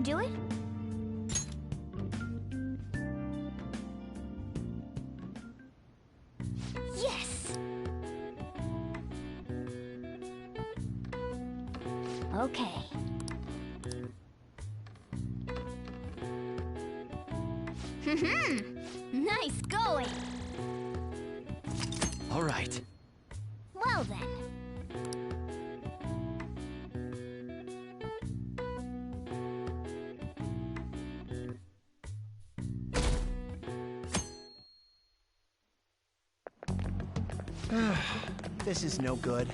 do it? Yes! Okay. Nice going! All right. Well then. This is no good.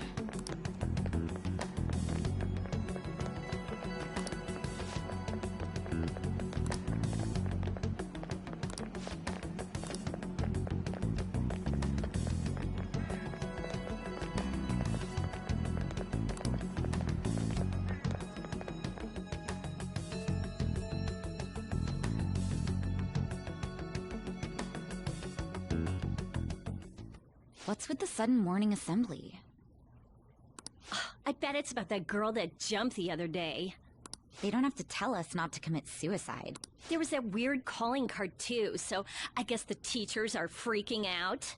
What's with the sudden morning assembly? I bet it's about that girl that jumped the other day. They don't have to tell us not to commit suicide. There was that weird calling card too, so I guess the teachers are freaking out.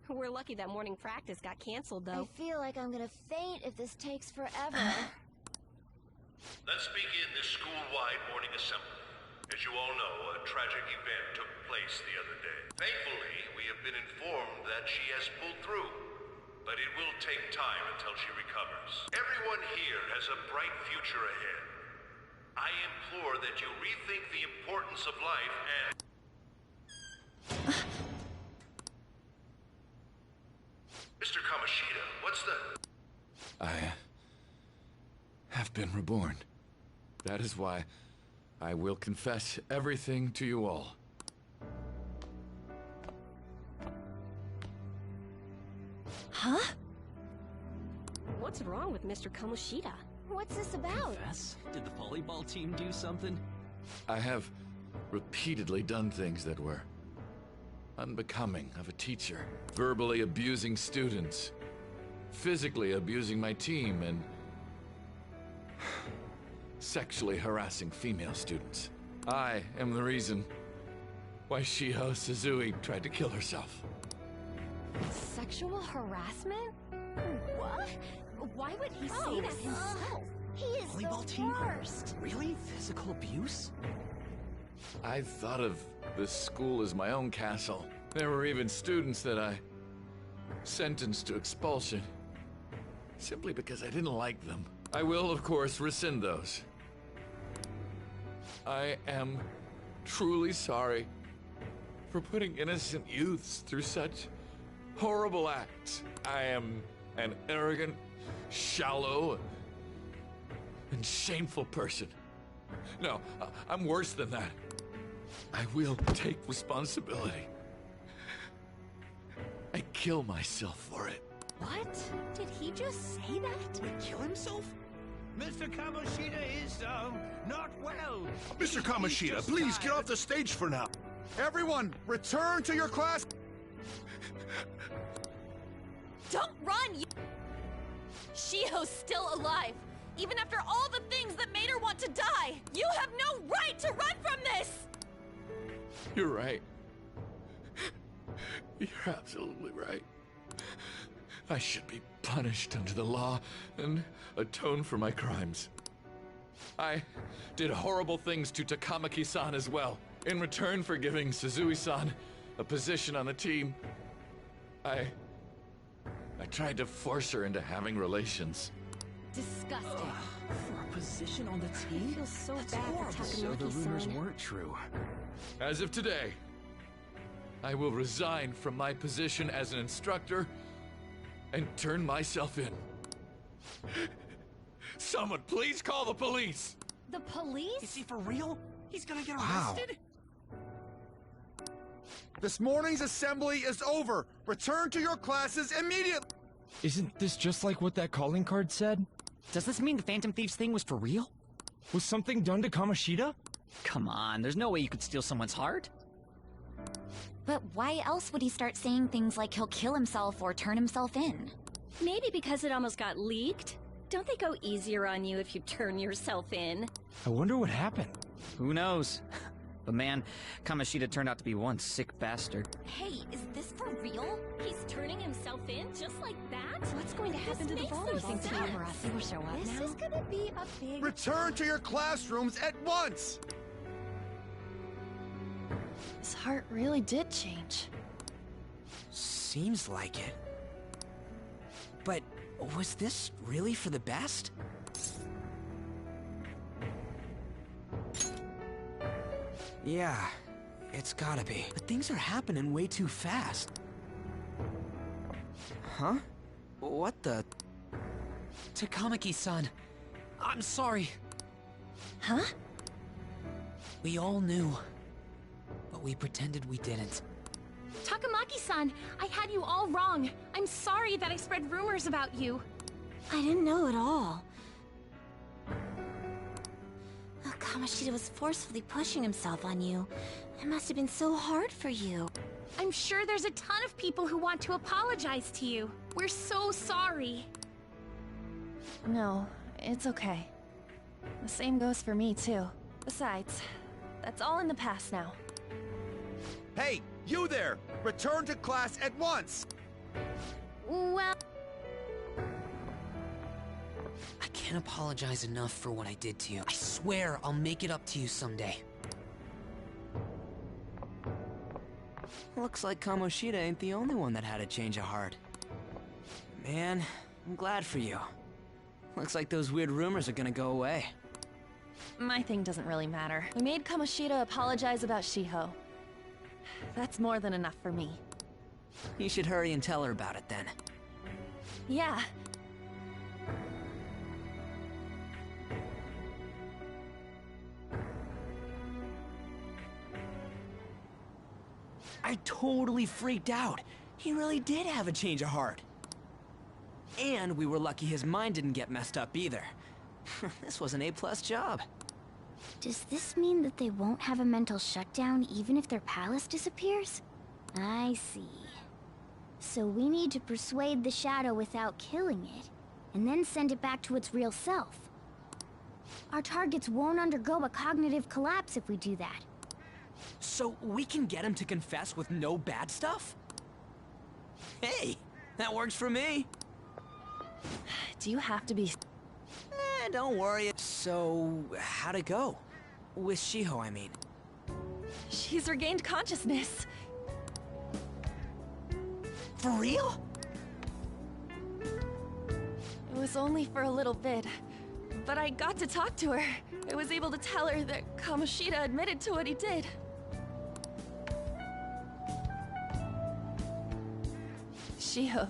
We're lucky that morning practice got canceled, though. I feel like I'm gonna faint if this takes forever. Let's begin this school-wide morning assembly. As you all know, a tragic event took place the other day. Thankfully, we have been informed that she has pulled through, but it will take time until she recovers. Everyone here has a bright future ahead. I implore that you rethink the importance of life and... Mr. Kamoshida, what's the... I have been reborn. That is why I will confess everything to you all. Huh? What's wrong with Mr. Kamoshida? What's this about? Confess? Did the volleyball team do something? I have repeatedly done things that were unbecoming of a teacher. Verbally abusing students, physically abusing my team, and sexually harassing female students. I am the reason why Shiho Suzui tried to kill herself. Sexual harassment? What? Why would he say that himself? He is Volleyball the team? worst. Really? Physical abuse? I thought of this school as my own castle. There were even students that I sentenced to expulsion, simply because I didn't like them. I will, of course, rescind those. I am truly sorry for putting innocent youths through such horrible acts. I am an arrogant, shallow, and shameful person. No, I'm worse than that. I will take responsibility. I kill myself for it. What? Did he just say that? Kill himself? Mr. Kamoshida is, not well. Mr. Kamoshida, please get off the stage for now. Everyone, return to your class! Don't run! Shiho's still alive, even after all the things that made her want to die! You have no right to run from this! You're right. You're absolutely right. I should be punished under the law and atone for my crimes. I did horrible things to Takamaki-san as well. In return for giving Suzui-san a position on the team, I tried to force her into having relations. Disgusting. For a position on the I team? feel so That's bad horrible. for So the rumors Takamaki-san. weren't true. As of today, I will resign from my position as an instructor and turn myself in. Someone please call the police! The police? Is he for real? He's gonna get Wow. arrested? This morning's assembly is over. Return to your classes immediately. Isn't this just like what that calling card said? Does this mean the Phantom Thieves thing was for real? Was something done to Kamoshida? Come on, there's no way you could steal someone's heart. But why else would he start saying things like he'll kill himself or turn himself in? Maybe because it almost got leaked. Don't they go easier on you if you turn yourself in? I wonder what happened. Who knows? But man, Kamoshida turned out to be one sick bastard. Hey, is this for real? He's turning himself in just like that? What's going to happen to the volleyball team? Marasi will show up This now. is gonna be a big... Return to your classrooms at once! His heart really did change. Seems like it. But was this really for the best? Yeah, it's gotta be. But things are happening way too fast. Huh? What the? Takamaki-san, I'm sorry. Huh? We all knew, but we pretended we didn't. Takamaki-san, I had you all wrong. I'm sorry that I spread rumors about you. I didn't know at all. Kamoshida was forcefully pushing himself on you. It must have been so hard for you. I'm sure there's a ton of people who want to apologize to you. We're so sorry. No, it's okay. The same goes for me, too. Besides, that's all in the past now. Hey, you there! Return to class at once! Well... I can't apologize enough for what I did to you. I swear I'll make it up to you someday. Looks like Kamoshida ain't the only one that had a change of heart. Man, I'm glad for you. Looks like those weird rumors are gonna go away. My thing doesn't really matter. We made Kamoshida apologize about Shiho. That's more than enough for me. You should hurry and tell her about it then. Yeah. I totally freaked out. He really did have a change of heart. And we were lucky his mind didn't get messed up either. This was an A+ job. Does this mean that they won't have a mental shutdown even if their palace disappears? I see. So we need to persuade the shadow without killing it, and then send it back to its real self. Our targets won't undergo a cognitive collapse if we do that. So we can get him to confess with no bad stuff? Hey, that works for me. Do you have to be... Don't worry. So, how'd it go? With Shiho, I mean. She's regained consciousness. For real? It was only for a little bit, but I got to talk to her. I was able to tell her that Kamoshida admitted to what he did. Shiho,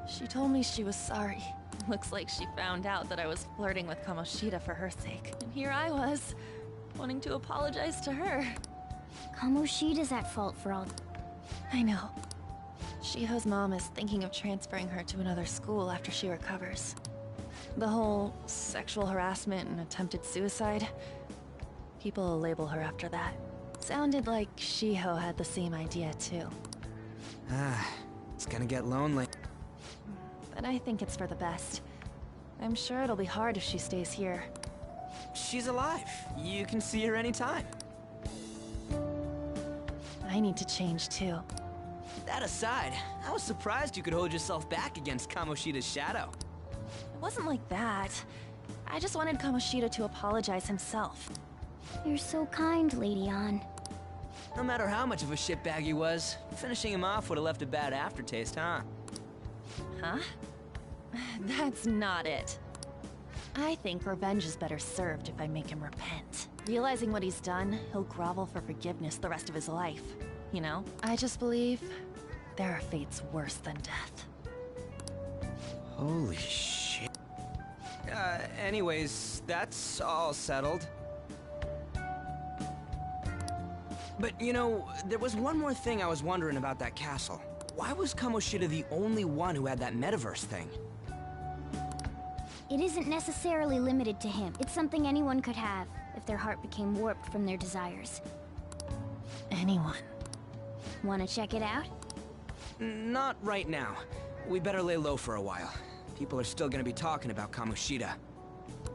She told me she was sorry. Looks like she found out that I was flirting with Kamoshida for her sake. And here I was, wanting to apologize to her. Kamoshida's at fault for all... I know. Shiho's mom is thinking of transferring her to another school after she recovers. The whole sexual harassment and attempted suicide, people will label her after that. Sounded like Shiho had the same idea too. It's gonna get lonely. But I think it's for the best. I'm sure it'll be hard if she stays here. She's alive. You can see her anytime. I need to change too. That aside, I was surprised you could hold yourself back against Kamoshida's shadow. It wasn't like that. I just wanted Kamoshida to apologize himself. You're so kind, Lady Ann. No matter how much of a shitbag he was, finishing him off would have left a bad aftertaste, huh? Huh? That's not it. I think revenge is better served if I make him repent. Realizing what he's done, he'll grovel for forgiveness the rest of his life. You know? I just believe there are fates worse than death. Holy shit. Anyways, that's all settled. But, you know, there was one more thing I was wondering about that castle. Why was Kamoshida the only one who had that metaverse thing? It isn't necessarily limited to him. It's something anyone could have, if their heart became warped from their desires. Anyone. Wanna check it out? Not right now. we better lay low for a while. People are still gonna be talking about Kamoshida.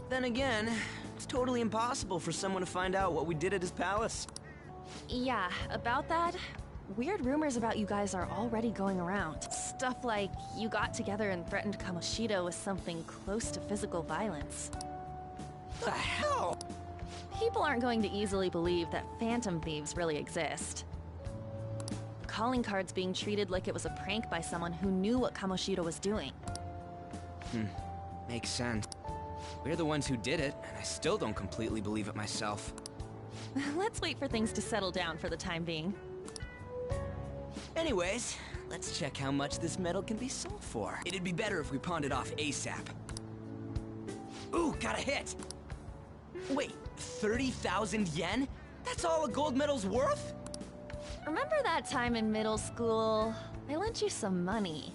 Then again, it's totally impossible for someone to find out what we did at his palace. Yeah, about that, weird rumors about you guys are already going around. Stuff like you got together and threatened Kamoshida with something close to physical violence. The hell? People aren't going to easily believe that phantom thieves really exist. Calling cards being treated like it was a prank by someone who knew what Kamoshida was doing. Makes sense. We're the ones who did it, and I still don't completely believe it myself. Let's wait for things to settle down for the time being. Anyways, let's check how much this metal can be sold for. It'd be better if we pawned it off ASAP. Ooh, got a hit! Wait, 30,000 yen? That's all a gold medal's worth? Remember that time in middle school? I lent you some money.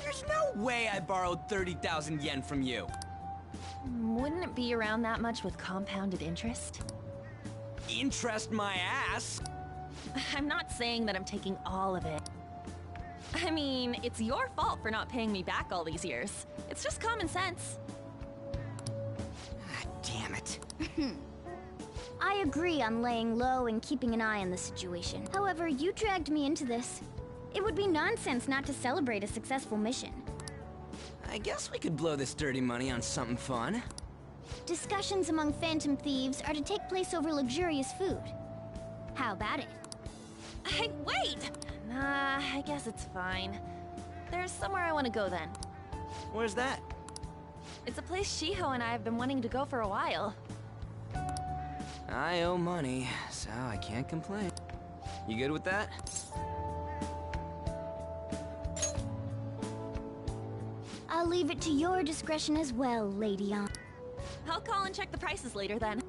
There's no way I borrowed 30,000 yen from you. Wouldn't it be around that much with compounded interest? Interest my ass! I'm not saying that I'm taking all of it. I mean, it's your fault for not paying me back all these years. It's just common sense. Damn it. I agree on laying low and keeping an eye on the situation. However, you dragged me into this. It would be nonsense not to celebrate a successful mission. I guess we could blow this dirty money on something fun. Discussions among phantom thieves are to take place over luxurious food. How about it? Hey, wait! Nah, I guess it's fine. There's somewhere I want to go then. Where's that? It's a place Shiho and I have been wanting to go for a while. I owe money, so I can't complain. You good with that? I'll leave it to your discretion as well, Lady On. I'll call and check the prices later then.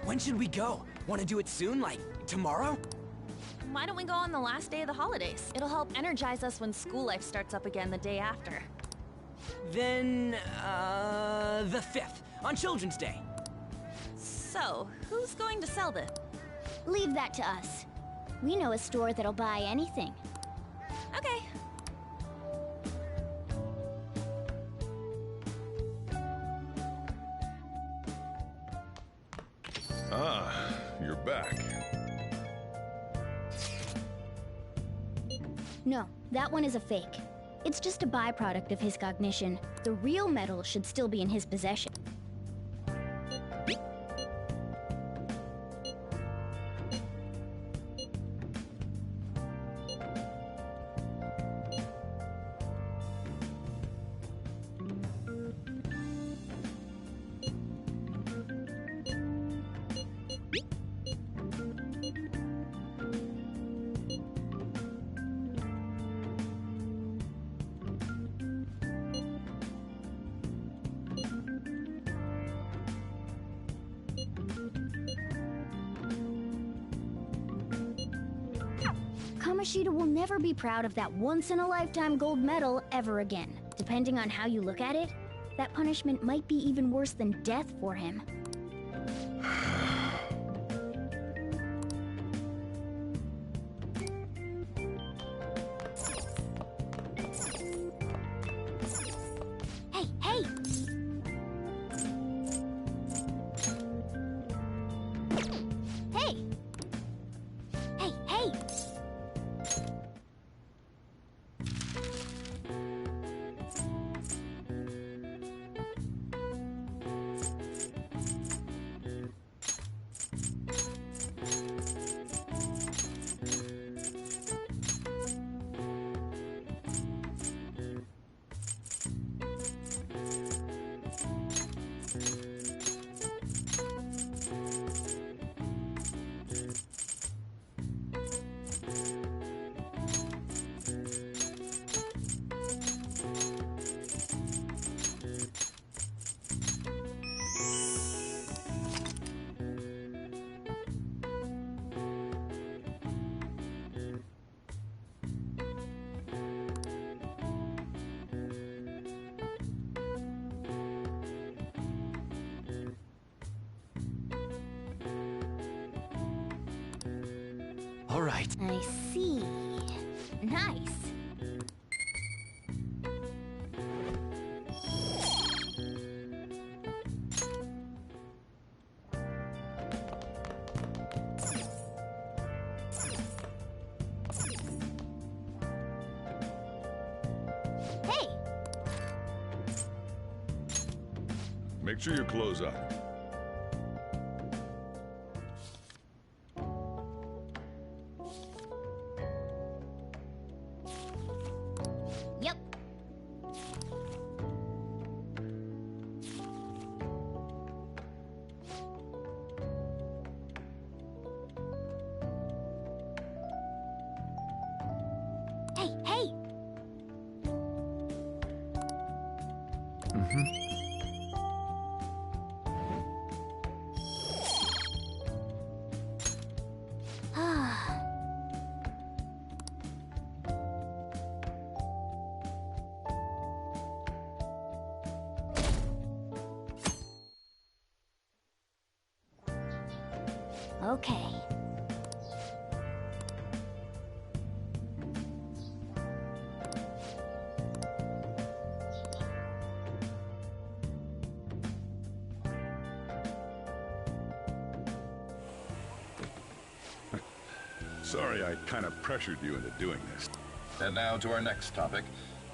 When should we go? Want to do it soon, like tomorrow? Why don't we go on the last day of the holidays? It'll help energize us when school life starts up again the day after. Then, the 5th, on Children's Day. So, who's going to sell this? Leave that to us. We know a store that'll buy anything. Okay. Ah, you're back. No, that one is a fake. It's just a byproduct of his cognition. The real metal should still be in his possession. Kamoshida will never be proud of that once-in-a-lifetime gold medal ever again. Depending on how you look at it, that punishment might be even worse than death for him. Hey, hey! Hey! Hey, hey! All right. I see. Nice. sure you close up. Yep. Hey, hey! Okay. Sorry I kind of pressured you into doing this. And now to our next topic,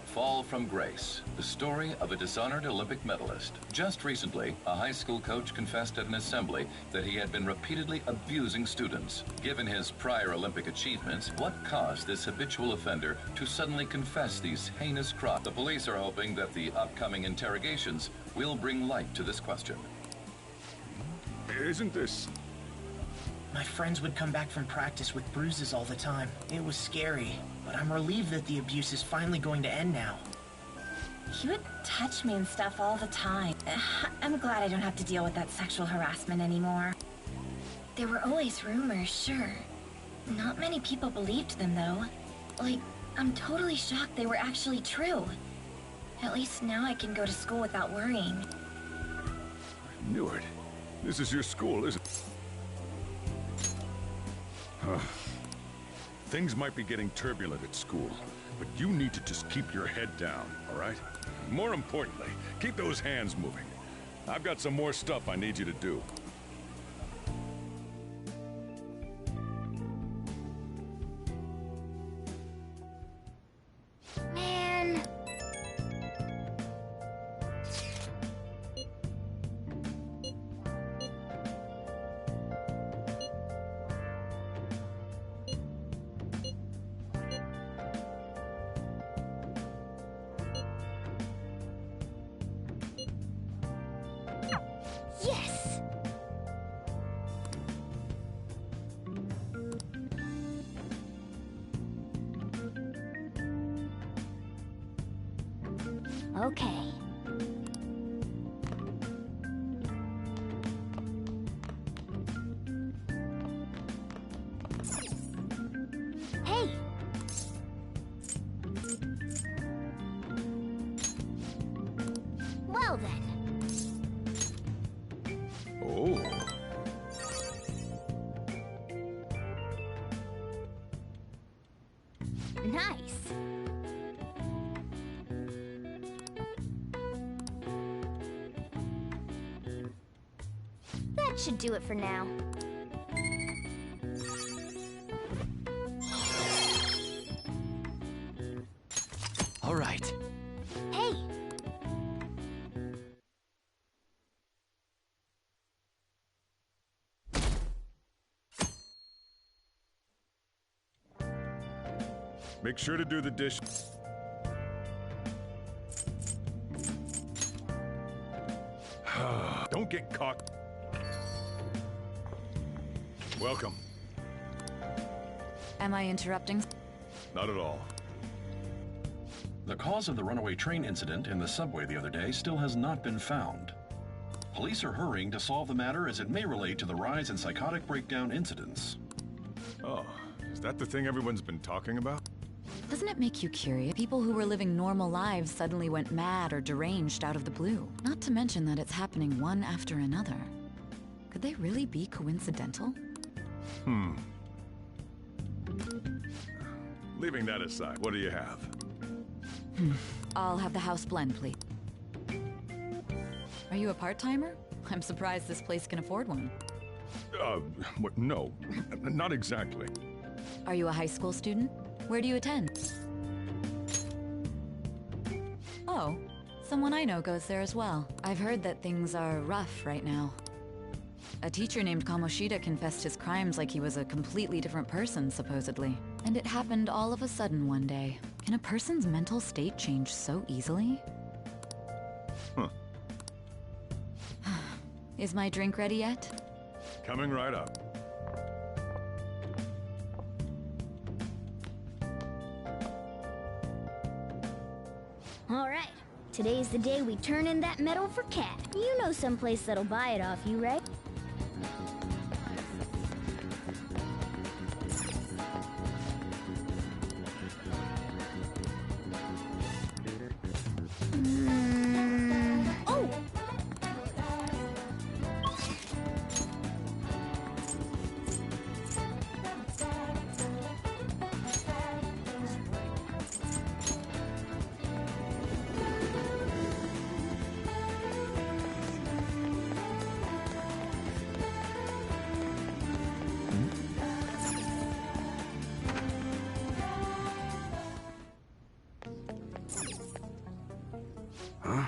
Fall from Grace, the story of a dishonored Olympic medalist. Just recently, a high school coach confessed at an assembly that he had been repeatedly abusing students. Given his prior Olympic achievements, what caused this habitual offender to suddenly confess these heinous crimes? The police are hoping that the upcoming interrogations will bring light to this question. Isn't this... My friends would come back from practice with bruises all the time. It was scary, but I'm relieved that the abuse is finally going to end now. He would touch me and stuff all the time. I'm glad I don't have to deal with that sexual harassment anymore. There were always rumors, sure. Not many people believed them, though. Like, I'm totally shocked they were actually true. At least now I can go to school without worrying. I knew it. This is your school, isn't it? Things might be getting turbulent at school, but you need to just keep your head down, all right? More importantly, keep those hands moving. I've got some more stuff I need you to do. Man. Yes! Okay. Hey! Well then. Oh. Nice. That should do it for now. All right. Hey! Make sure to do the dish. Don't get caught. Welcome. Am I interrupting? Not at all. The cause of the runaway train incident in the subway the other day still has not been found. Police are hurrying to solve the matter as it may relate to the rise in psychotic breakdown incidents. Oh, is that the thing everyone's been talking about? Doesn't it make you curious? People who were living normal lives suddenly went mad or deranged out of the blue. Not to mention that it's happening one after another. Could they really be coincidental? Leaving that aside, what do you have? I'll have the house blend, please. Are you a part-timer? I'm surprised this place can afford one. No, not exactly. Are you a high school student? Where do you attend? Oh, Someone I know goes there as well. I've heard that things are rough right now. A teacher named Kamoshida confessed his crimes like he was a completely different person, supposedly. And it happened all of a sudden one day. Can a person's mental state change so easily? Huh. Is my drink ready yet? Coming right up. All right. Today's the day we turn in that medal for Cat. You know someplace that'll buy it off you, right? Oh! Huh?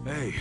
Hey.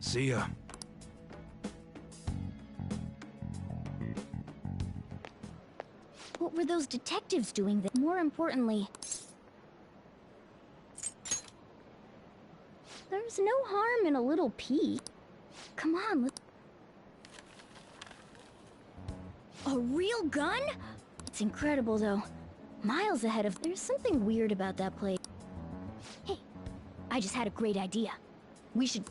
See ya. What were those detectives doing there? More importantly, there's no harm in a little peek. Come on, let's... A real gun? It's incredible, though. Miles ahead of... There's something weird about that place. Hey, I just had a great idea. We should...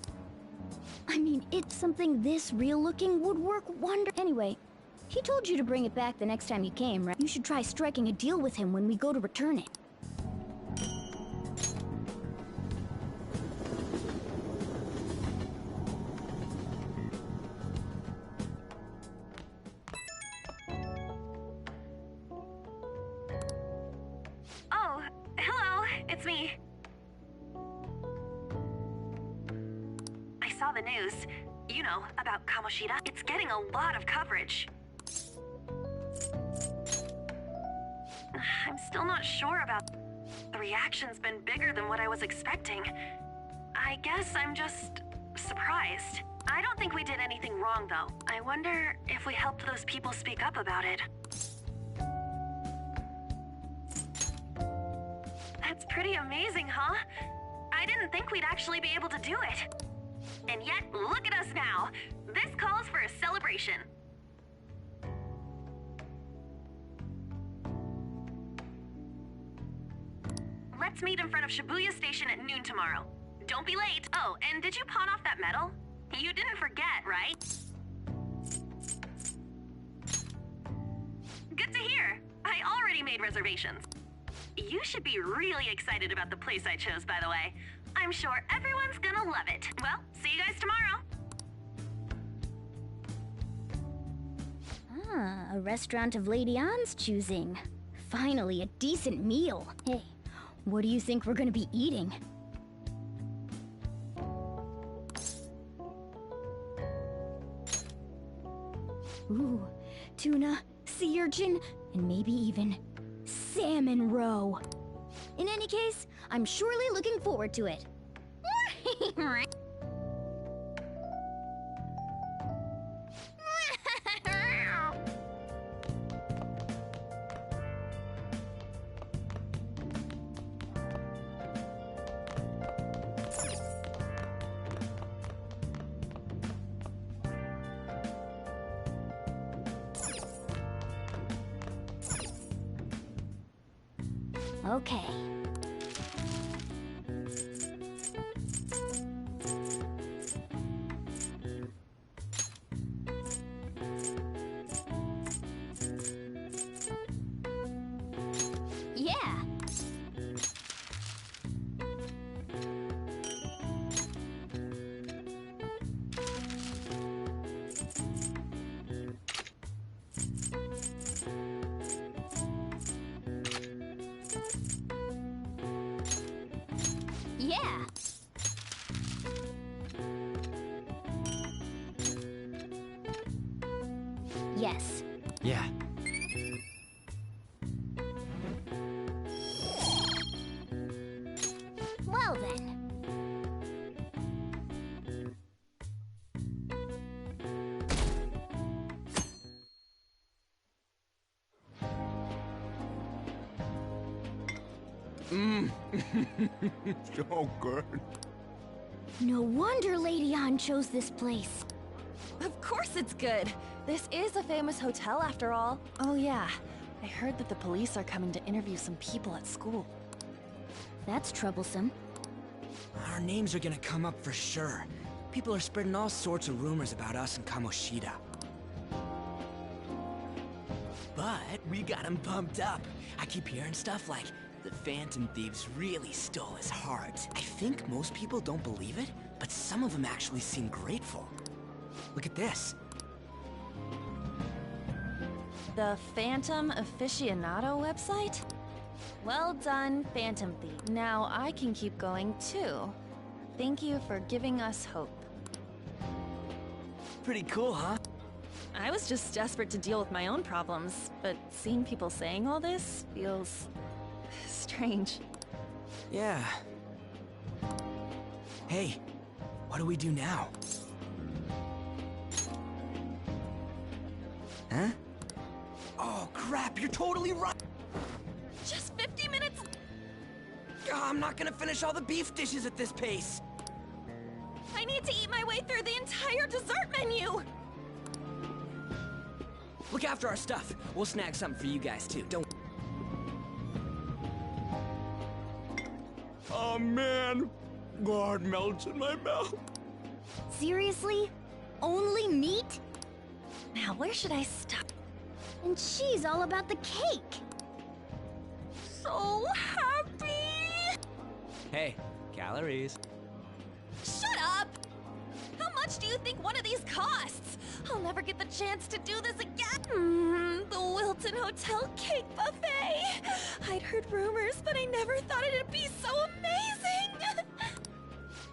I mean, it's something this real-looking would work wonder... Anyway, he told you to bring it back the next time you came, right? You should try striking a deal with him when we go to return it. Oh, hello, it's me. I saw the news. You know, about Kamoshida. It's getting a lot of coverage. I'm still not sure about... The reaction's been bigger than what I was expecting. I guess I'm just... surprised. I don't think we did anything wrong, though. I wonder if we helped those people speak up about it. That's pretty amazing, huh? I didn't think we'd actually be able to do it. And yet, look at us now. This calls for a celebration. Let's meet in front of Shibuya Station at noon tomorrow. Don't be late. Oh, and did you pawn off that medal? You didn't forget, right? Good to hear. I already made reservations. You should be really excited about the place I chose, by the way. I'm sure everyone's gonna love it. Well, see you guys tomorrow. Ah, a restaurant of Lady Ann's choosing. Finally, a decent meal. Hey, what do you think we're gonna be eating? Ooh, tuna, sea urchin, and maybe even salmon roe. In any case, I'm surely looking forward to it. Okay. Yeah. Yeah. Yes. Yeah. Well then. So good. No wonder Lady Ann chose this place. Of course it's good. This is a famous hotel after all. Oh yeah, I heard that the police are coming to interview some people at school. That's troublesome. Our names are gonna come up for sure. People are spreading all sorts of rumors about us and Kamoshida. But we got him pumped up. I keep hearing stuff like, the Phantom Thieves really stole his heart. I think most people don't believe it, but some of them actually seem grateful. Look at this. The Phantom Aficionado website? Well done, Phantom Thief. Now I can keep going too. Thank you for giving us hope. Pretty cool, huh? I was just desperate to deal with my own problems, but seeing people saying all this feels strange. Yeah. Hey, what do we do now? Huh? Oh, crap, you're totally right! Just 50 minutes! I'm not gonna finish all the beef dishes at this pace! I need to eat my way through the entire dessert menu! Look after our stuff. We'll snag something for you guys, too. Don't... Oh, man. God melts in my mouth. Seriously? Only meat? Now, where should I stop? And she's all about the cake. So happy! Hey, calories. Shut up! How much do you think one of these costs? I'll never get the chance to do this again. The Wilton Hotel Cake Buffet. I'd heard rumors, but I never thought it'd be so amazing.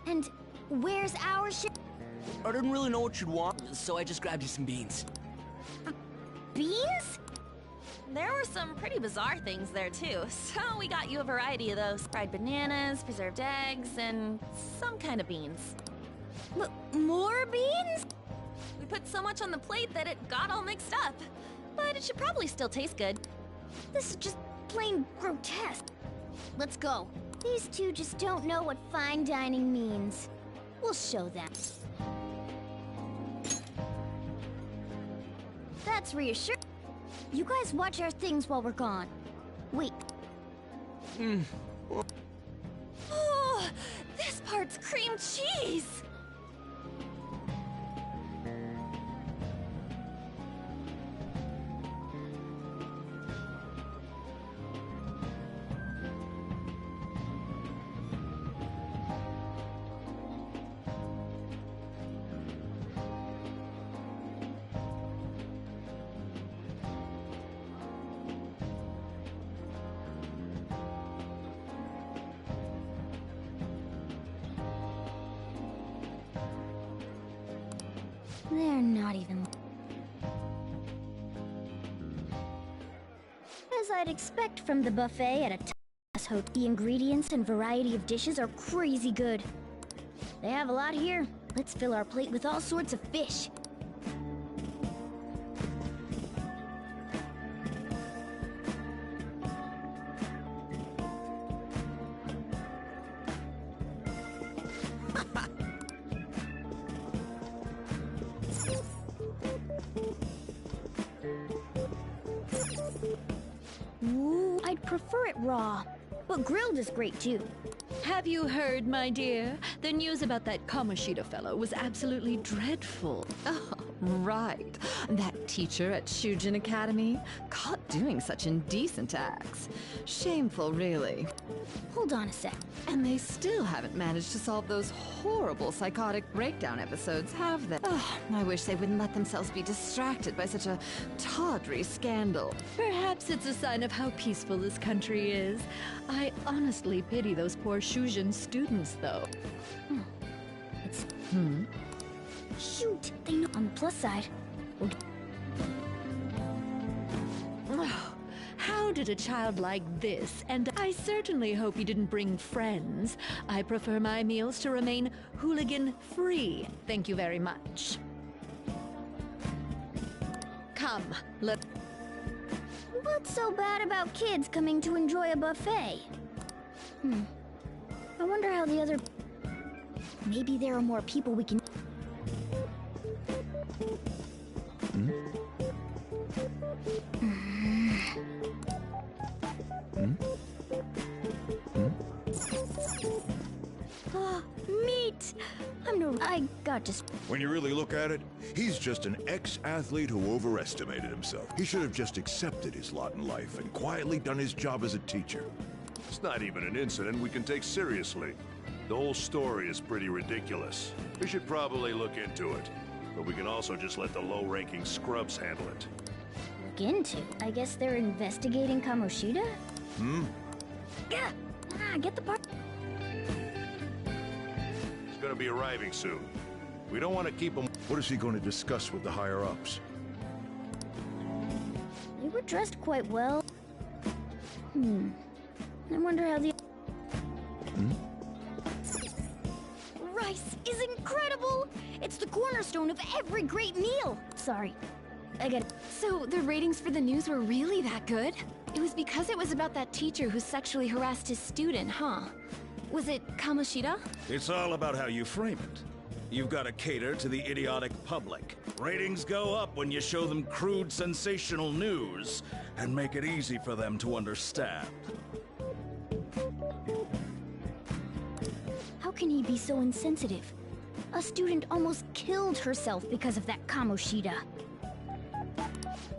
And where's our ship? I didn't really know what you'd want, so I just grabbed you some beans. Beans? There were some pretty bizarre things there too, so we got you a variety of those. Fried bananas, preserved eggs, and some kind of beans. More beans? We put so much on the plate that it got all mixed up. But it should probably still taste good. This is just plain grotesque. Let's go. These two just don't know what fine dining means. We'll show them. That's reassuring. You guys watch our things while we're gone. Wait. part's cream cheese! They're not even... As I'd expect from the buffet at a top-class hotel, the ingredients and variety of dishes are crazy good. They have a lot here. Let's fill our plate with all sorts of fish. Ooh, I'd prefer it raw, but grilled is great too. Have you heard, my dear? The news about that Kamoshida fellow was absolutely dreadful. Oh, right. That teacher at Shujin Academy, caught doing such indecent acts. Shameful, really. Hold on a sec. And they still haven't managed to solve those horrible psychotic breakdown episodes, have they? Oh, I wish they wouldn't let themselves be distracted by such a tawdry scandal. Perhaps it's a sign of how peaceful this country is. I honestly pity those poor Shujin students, though. It's... Shoot! They know. On the plus side, we'll get... How did a child like this, and I certainly hope you didn't bring friends. I prefer my meals to remain hooligan-free. Thank you very much. Come, What's so bad about kids coming to enjoy a buffet? I wonder how the other... Maybe there are more people we can... Meat! I got just... When you really look at it, he's just an ex-athlete who overestimated himself. He should have just accepted his lot in life and quietly done his job as a teacher. It's not even an incident we can take seriously. The whole story is pretty ridiculous. We should probably look into it. But we can also just let the low-ranking scrubs handle it. Look into? I guess they're investigating Kamoshida? Yeah! Get the part... He's gonna be arriving soon. We don't want to keep him... What is he going to discuss with the higher-ups? They were dressed quite well. I wonder how the... Rice is incredible! It's the cornerstone of every great meal! Sorry, I get it. So, the ratings for the news were really that good? It was because it was about that teacher who sexually harassed his student, huh? Was it Kamoshida? It's all about how you frame it. You've got to cater to the idiotic public. Ratings go up when you show them crude, sensational news and make it easy for them to understand. How can he be so insensitive? A student almost killed herself because of that Kamoshida.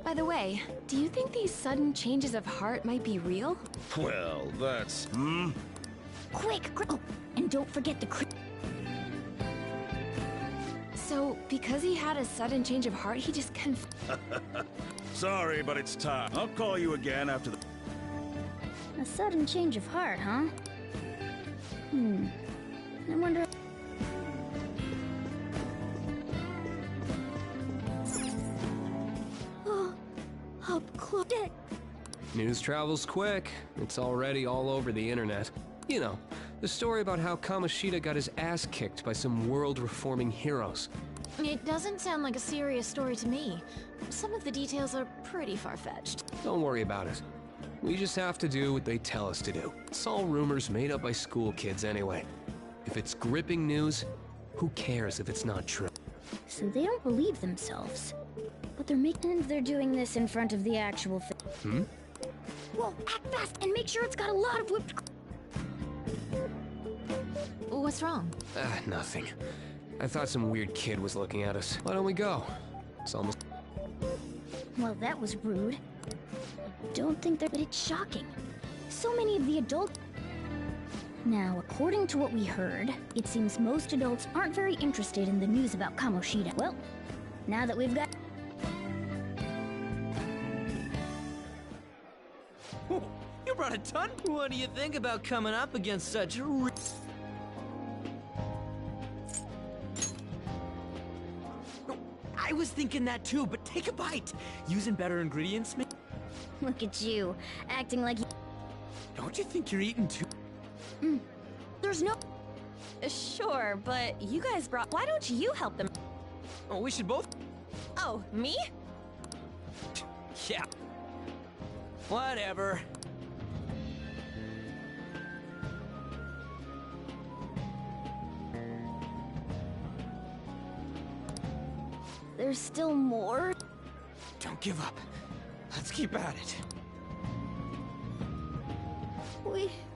By the way, do you think these sudden changes of heart might be real? Well, that's... Quick! Oh, and don't forget the So, because he had a sudden change of heart, he just Sorry, but it's time. I'll call you again after the... A sudden change of heart, huh? I wonder... Up close. News travels quick. It's already all over the internet. You know, the story about how Kamoshida got his ass kicked by some world-reforming heroes. It doesn't sound like a serious story to me. Some of the details are pretty far-fetched. Don't worry about it. We just have to do what they tell us to do. It's all rumors made up by school kids anyway. If it's gripping news, who cares if it's not true? So they don't believe themselves. But they're doing this in front of the actual thing. Whoa, act fast and make sure it's got a lot of whipped... What's wrong? Nothing. I thought some weird kid was looking at us. Why don't we go? It's almost... Well, that was rude. I don't think that it's shocking. So many of the adults... Now, according to what we heard, it seems most adults aren't very interested in the news about Kamoshida. Well, now that we've got... You brought a ton? What do you think about coming up against such I was thinking that too, but take a bite. Using better ingredients, Look at you, acting like you... Don't you think you're eating too? There's no... Sure, but you guys brought... Why don't you help them? Oh, we should both... Oh, me? Yeah. Whatever. There's still more? Don't give up. Let's keep at it.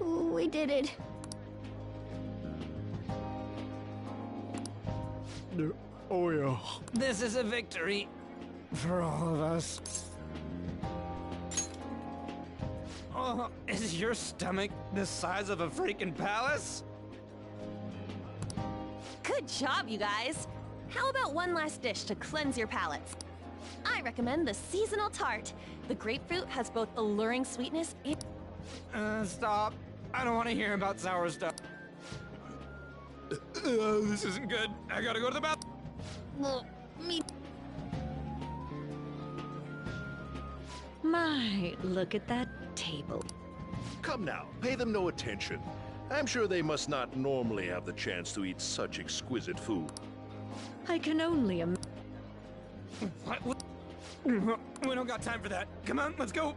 We did it. Oh yeah. This is a victory for all of us. Oh, is your stomach the size of a freaking palace? Good job, you guys. How about one last dish to cleanse your palates? I recommend the seasonal tart. The grapefruit has both alluring sweetness and... Stop. I don't want to hear about sour stuff. This isn't good. I gotta go to the bathroom. Well, me... My, look at that table. Come now, pay them no attention. I'm sure they must not normally have the chance to eat such exquisite food. I can only What? We don't got time for that. Come on, let's go.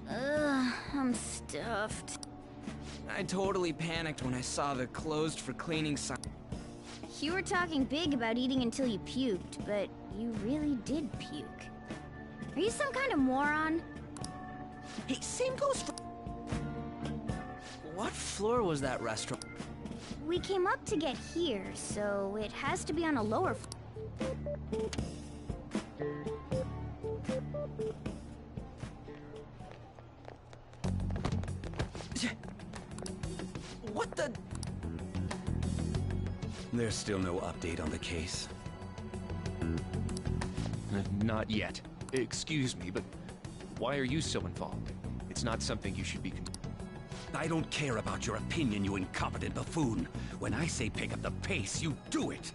I'm stuffed. I totally panicked when I saw the closed for cleaning sign. You were talking big about eating until you puked, but you really did puke. Are you some kind of moron? Hey, same goes for... What floor was that restaurant? We came up to get here, so it has to be on a lower floor. What the... There's still no update on the case. Not yet. Excuse me, but why are you so involved? It's not something you should be... I don't care about your opinion, you incompetent buffoon. When I say pick up the pace, you do it.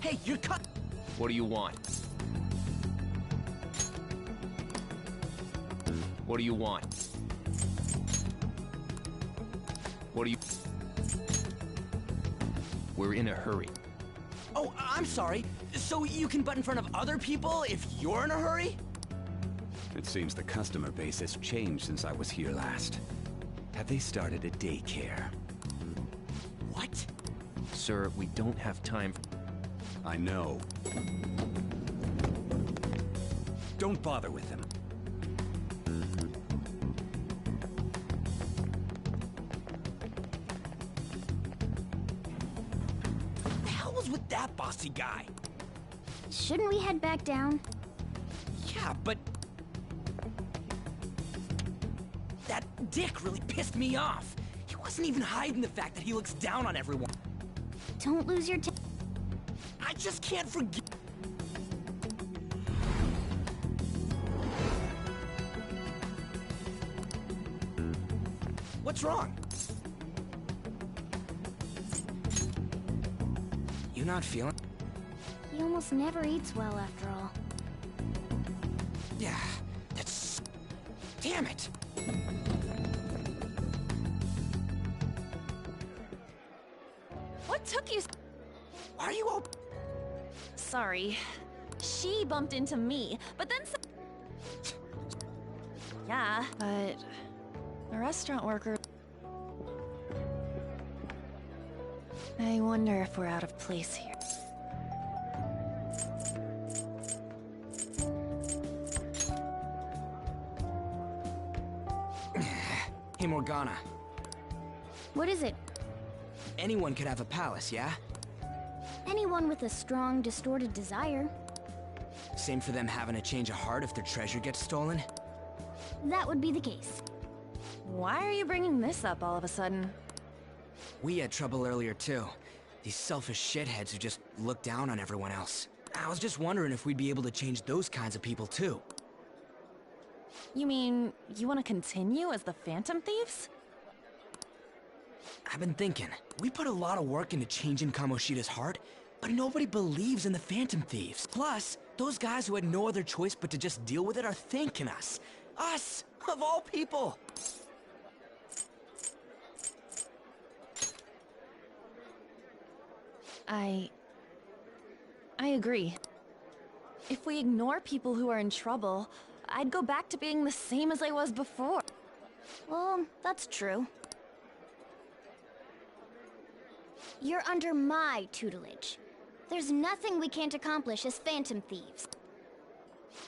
Hey, you're cut... What do you want? What do you want? What do you... We're in a hurry. Oh, I'm sorry. So you can butt in front of other people if you're in a hurry? It seems the customer base has changed since I was here last. Have they started a daycare? What? Sir, we don't have time. I know. Don't bother with them. What the hell was with that bossy guy? Shouldn't we head back down? Yeah, but... That dick really pissed me off. He wasn't even hiding the fact that he looks down on everyone. Don't lose your I just can't forget... What's wrong? You not feeling... He almost never eats well after all. Yeah, that's... Damn it! What took you... Why are you all... Sorry. She bumped into me, but then Yeah, but... The restaurant worker... I wonder if we're out of place here. Hey, Morgana. What is it? Anyone could have a palace, yeah? Anyone with a strong, distorted desire. Same for them having a change of heart if their treasure gets stolen? That would be the case. Why are you bringing this up all of a sudden? We had trouble earlier, too. These selfish shitheads who just look down on everyone else. I was just wondering if we'd be able to change those kinds of people, too. You mean, you want to continue as the Phantom Thieves? I've been thinking, we put a lot of work into changing Kamoshida's heart, but nobody believes in the Phantom Thieves. Plus, those guys who had no other choice but to just deal with it are thanking us. Us, of all people! I agree. If we ignore people who are in trouble, I'd go back to being the same as I was before. Well, that's true. You're under my tutelage. There's nothing we can't accomplish as Phantom Thieves.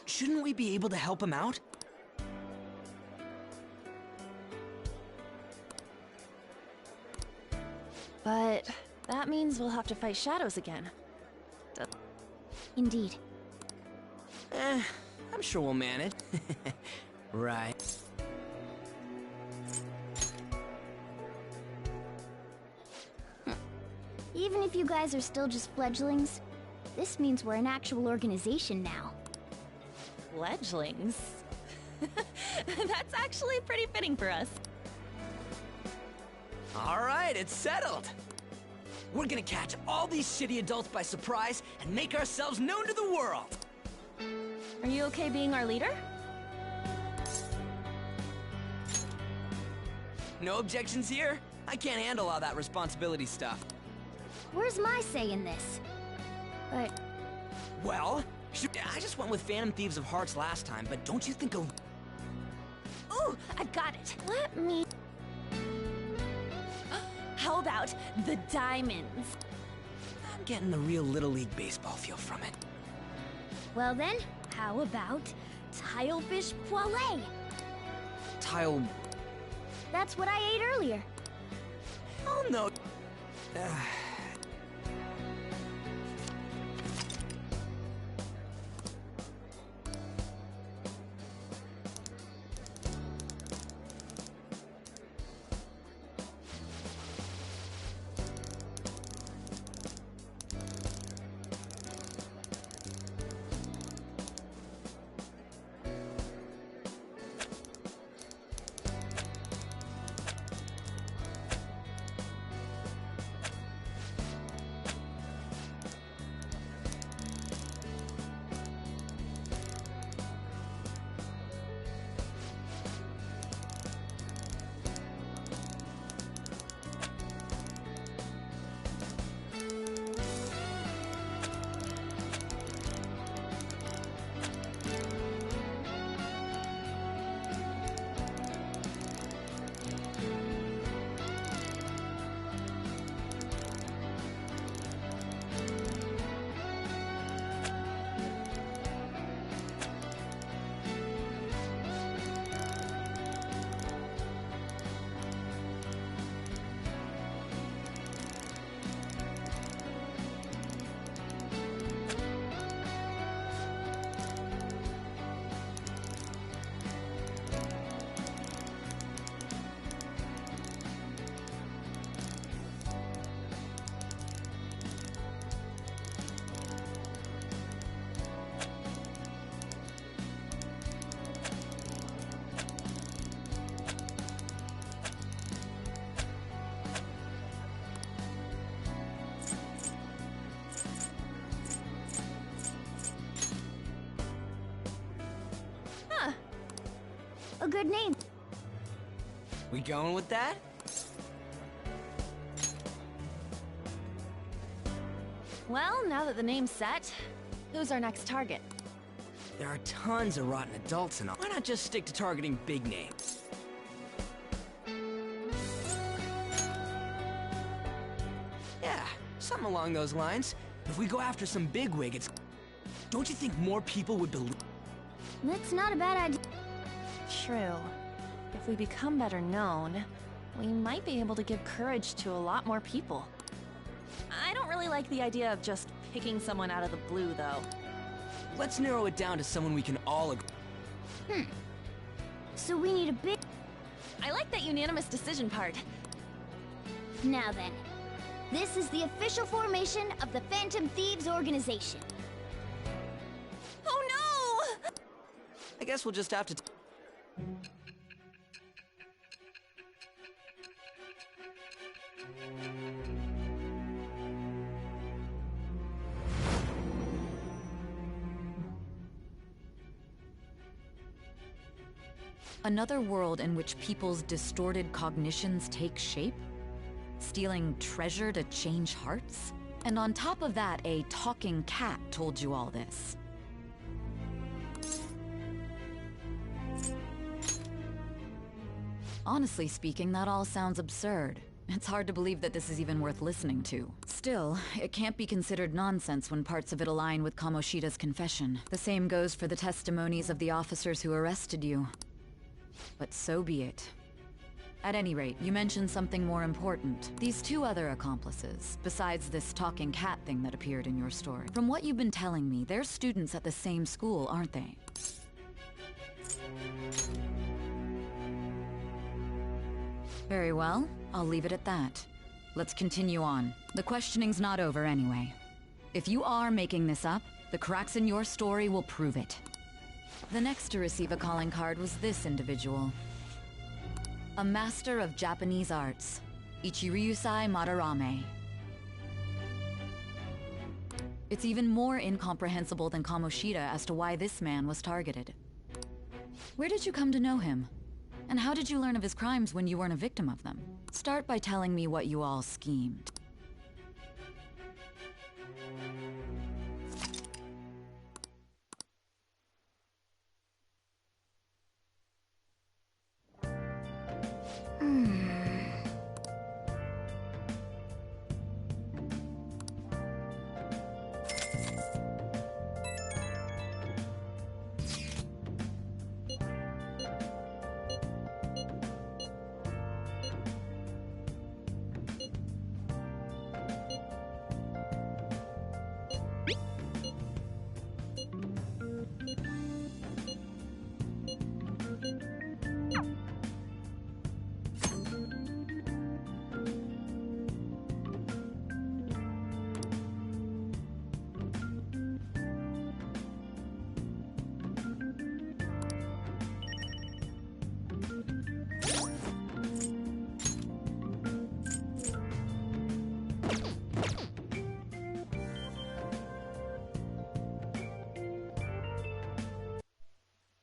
Shouldn't we be able to help him out? But that means we'll have to fight shadows again. Indeed. I'm sure we'll manage. Right. Even if you guys are still just fledglings, this means we're an actual organization now. Fledglings? That's actually pretty fitting for us. Alright, it's settled! We're gonna catch all these shitty adults by surprise and make ourselves known to the world! Are you okay being our leader? No objections here? I can't handle all that responsibility stuff. Where's my say in this? But... Well, I just went with Phantom Thieves of Hearts last time, but don't you think a... Ooh, I've got it! Let me... How about the diamonds? I'm getting the real Little League Baseball feel from it. Well then, how about Tilefish Poêlée? Tile... That's what I ate earlier. Oh no... A good name. We going with that? Well, now that the name's set, who's our next target? There are tons of rotten adults and all. Why not just stick to targeting big names? Yeah, something along those lines. If we go after some bigwig, it's... Don't you think more people would believe... That's not a bad idea. True. If we become better known, we might be able to give courage to a lot more people. I don't really like the idea of just picking someone out of the blue, though. Let's narrow it down to someone we can all agree. So we need a big... I like that unanimous decision part. Now then, this is the official formation of the Phantom Thieves organization. Oh no! I guess we'll just have to... Another world in which people's distorted cognitions take shape? Stealing treasure to change hearts? And on top of that, a talking cat told you all this. Honestly speaking, that all sounds absurd. It's hard to believe that this is even worth listening to. Still, it can't be considered nonsense when parts of it align with Kamoshida's confession. The same goes for the testimonies of the officers who arrested you. But so be it. At any rate, you mentioned something more important. These two other accomplices, besides this talking cat thing that appeared in your story. From what you've been telling me, they're students at the same school, aren't they? Very well, I'll leave it at that. Let's continue on. The questioning's not over anyway. If you are making this up, the cracks in your story will prove it. The next to receive a calling card was this individual. A master of Japanese arts, Ichiryusai Madarame. It's even more incomprehensible than Kamoshida as to why this man was targeted. Where did you come to know him? And how did you learn of his crimes when you weren't a victim of them? Start by telling me what you all schemed.